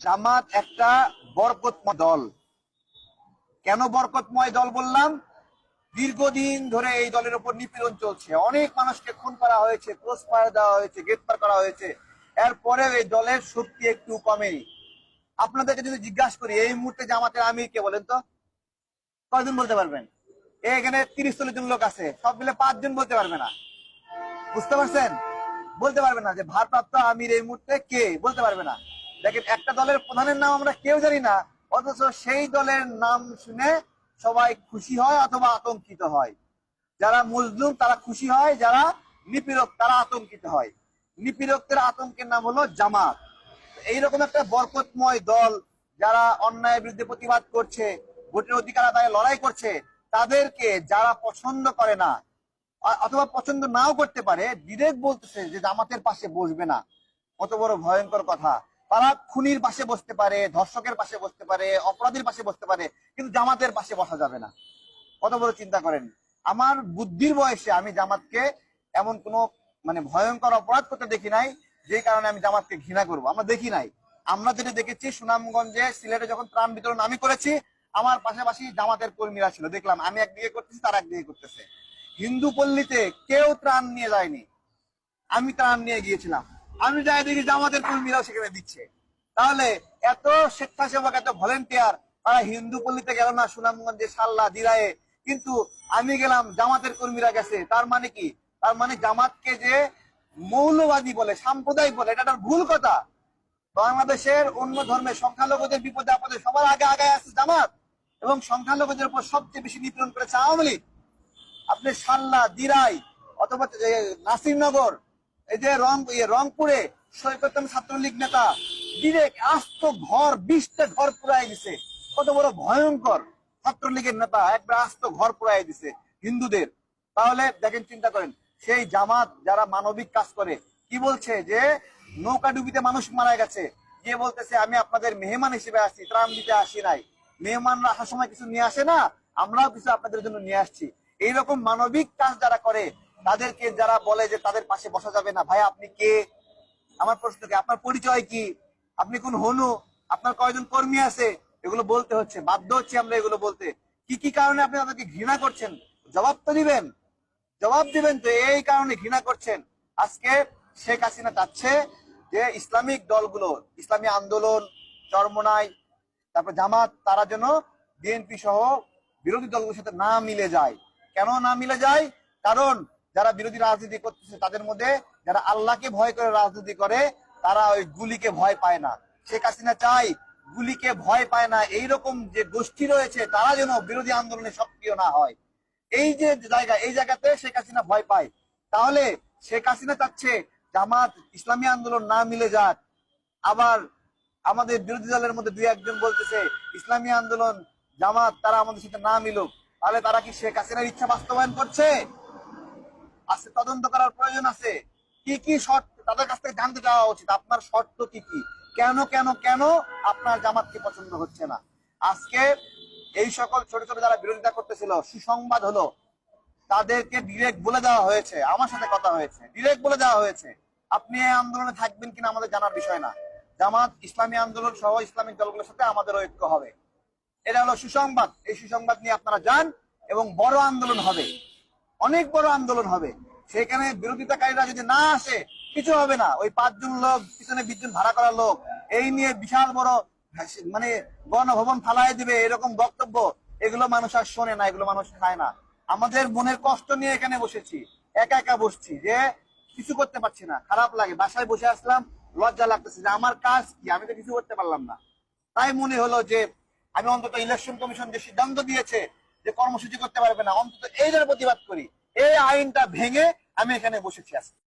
জামাত একটা বরকতময় দল। কেন বরকতময় দল বললাম? দীর্ঘদিন ধরে এই দলের উপর নিপীড়ন চলছে, অনেক মানুষকে খুন করা হয়েছে, ক্রস ফায়ার দেওয়া হয়েছে, গ্রেফতার করা হয়েছে। এরপরে এই দলের শক্তি একটু কমেনি। আপনাদেরকে যদি জিজ্ঞাসা করি এই মুহূর্তে জামাতের আমির কে বলেন তো, কয়জন বলতে পারবেন? এখানে 30-40 জন লোক আছে, সব মিলে 5 জন বলতে পারবে না। বুঝতে পারছেন? বলতে পারবে না যে ভারপ্রাপ্ত আমির এই মুহূর্তে কে, বলতে পারবে না। দেখেন, একটা দলের প্রধানের নাম আমরা কেউ জানি না, অথচ সেই দলের নাম শুনে সবাই খুশি হয় অথবা আতঙ্কিত হয়। যারা মজলুম তারা খুশি হয়, যারা নিপীড়ক তারা আতঙ্কিত হয়। নিপীড়কদের আতঙ্কের নাম হলো জামাত। এইরকম একটা বরকতময় দল যারা অন্যায়ের বিরুদ্ধে প্রতিবাদ করছে, ভোটের অধিকার আদায়ে লড়াই করছে, তাদেরকে যারা পছন্দ করে না অথবা পছন্দ নাও করতে পারে, ডিরেক্ট বলতেছে যে জামাতের পাশে বসবে না। কত বড় ভয়ঙ্কর কথা! তারা খুনির পাশে বসতে পারে, ধর্ষকের পাশে বসতে পারে, অপরাধীর পাশে বসতে পারে, কিন্তু জামাতের পাশে বসা যাবে না। কত বড় চিন্তা করেন! আমার বুদ্ধির বয়সে আমি জামাতকে এমন কোন ভয়ঙ্কর অপরাধ করতে দেখি নাই যে কারণে আমি জামাতকে ঘৃণা করবো। আমরা দেখি নাই। আমরা যেটা দেখেছি, সুনামগঞ্জে, সিলেটে যখন ত্রাণ বিতরণ আমি করেছি, আমার পাশাপাশি জামাতের কর্মীরা ছিল। দেখলাম আমি একদিকে করতেছি, তারা একদিকে করতেছে। হিন্দু পল্লীতে কেউ ত্রাণ নিয়ে যায়নি, আমি ত্রাণ নিয়ে গিয়েছিলাম। আমি যাই দেখি জামাতের কর্মীরাও সেখানে দিচ্ছে। তাহলে এত স্বেচ্ছাসেবক, এত ভলেন্টিয়ার, তারা হিন্দু পল্লীতে গেল না, সুনামগঞ্জে, সাল্লা, দিরায়ে, কিন্তু আমি গেলাম, জামাতের কর্মীরা গেছে। তার মানে কি? তার মানে জামাতকে যে মৌলবাদী বলে, সাম্প্রদায়িক বলে, এটা একটা ভুল কথা। বাংলাদেশের অন্য ধর্মের সংখ্যালঘুদের বিপদে আপদে সবার আগে আগায় আছে জামাত, এবং সংখ্যালঘুদের উপর সবচেয়ে বেশি নিপীড়ন করেছে আওয়ামী লীগ। আপনি সাল্লা, দিরাই অথবা নাসিরনগর, এই যে রংপুরে সৈকতম ছাত্রলীগ নেতা ডিরেক্ট আস্ত ঘর 20টা ঘর পুরাই দিছে। কত বড় ভয়ঙ্কর! ছাত্রলীগের নেতা একবার আস্ত ঘর পুরাই দিছে হিন্দুদের। তাহলে দেখেন, চিন্তা করেন, সেই জামাত যারা মানবিক কাজ করে, কি বলছে যে নৌকা ডুবিতে মানুষ মারা গেছে, গিয়ে বলতেছে আমি আপনাদের মেহমান হিসেবে আসছি, ত্রাণ দিতে আসি নাই। মেহমানরা আসার সময় কিছু নিয়ে আসে না, আমরাও কিছু আপনাদের জন্য নিয়ে আসছি। এইরকম মানবিক কাজ যারা করে, তাদেরকে যারা বলে যে তাদের পাশে বসা যাবে না, ভাই আপনি কে? আমার প্রশ্ন কি, আপনার পরিচয় কি? আপনি কোন হনু? আপনার কয়জন কর্মী আছে? এগুলো বলতে হচ্ছে, বাধ্য হচ্ছে আমরা এগুলো বলতে। কি কি কারণে আপনি তাদেরকে ঘৃণা করছেন? জবাব তো দিবেন, জবাব দিবেন তো। এই কারণে ঘৃণা করছেন। আজকে শেখ হাসিনা চাচ্ছে যে ইসলামিক দলগুলো, ইসলামী আন্দোলন, চরমনাই, তারপর জামাত, তারা যেন বিএনপি সহ বিরোধী দলগুলোর সাথে না মিলে যায়। কেন না মিলে যায়? কারণ যারা বিরোধী রাজনীতি করতেছে, তাদের মধ্যে যারা আল্লাহকে ভয় করে রাজনীতি করে, তারা ওই গুলিকে ভয় পায় না। শেখ হাসিনা চাই গুলিকে ভয় পায় না এইরকম যে গোষ্ঠী রয়েছে, তারা যেন বিরোধী আন্দোলনে সক্রিয় না হয়। এই যে জায়গা, এই জায়গাতে শেখ হাসিনা ভয় পায়। তাহলে শেখ হাসিনা চাচ্ছে জামাত, ইসলামী আন্দোলন না মিলে যাক। আবার আমাদের বিরোধী দলের মধ্যে 2-1 জন বলতেছে ইসলামী আন্দোলন, জামাত, তারা আমাদের সাথে না মিলুক। তাহলে তারা কি শেখ হাসিনার ইচ্ছা বাস্তবায়ন করছে? আজকে তদন্ত করার প্রয়োজন আছে। কি কি শর্ত তাদের কাছ থেকে জানতে চাওয়া উচিত, আপনার শর্ত কি কি, কেন কেন কেন আপনার জামাতকে পছন্দ হচ্ছে না? আজকে এই সকল ছোট ছোট যারা বিরোধিতা করতেছিল, সুসংবাদ হলো তাদেরকে ডিরেক্ট বলে দেওয়া হয়েছে। আমার সাথে কথা হয়েছে, ডিরেক্ট বলে দেওয়া হয়েছে আপনি এই আন্দোলনে থাকবেন কিনা আমাদের জানার বিষয় না। জামাত, ইসলামী আন্দোলন সহ ইসলামিক দলগুলোর সাথে আমাদের ঐক্য হবে। এটা হলো সুসংবাদ। এই সুসংবাদ নিয়ে আপনারা যান, এবং বড় আন্দোলন হবে, অনেক বড় আন্দোলন হবে। সেখানে বিরোধিতাকারীরা যদি না আসে, কিছু হবে না। ওই 5 জন লোক, পিছনে 20 জন ভাড়া করা লোক, এই নিয়ে বিশাল বড় গণভবন ফালাই দিবে, এরকম বক্তব্য, এগুলো মানুষ আর শোনে না, এগুলো মানুষ খায় না। আমাদের মনের কষ্ট নিয়ে এখানে বসেছি, একা একা বসছি, যে কিছু করতে পারছি না, খারাপ লাগে। বাসায় বসে আসলাম, লজ্জা লাগতেছে যে আমার কাজ কি, আমি তো কিছু করতে পারলাম না। তাই মনে হলো যে আমি অন্তত ইলেকশন কমিশন যে সিদ্ধান্ত দিয়েছে যে কর্মসূচি করতে পারবে না, অন্তত এইটার প্রতিবাদ করি। এই আইনটা ভেঙে আমি এখানে বসেছি আজকে।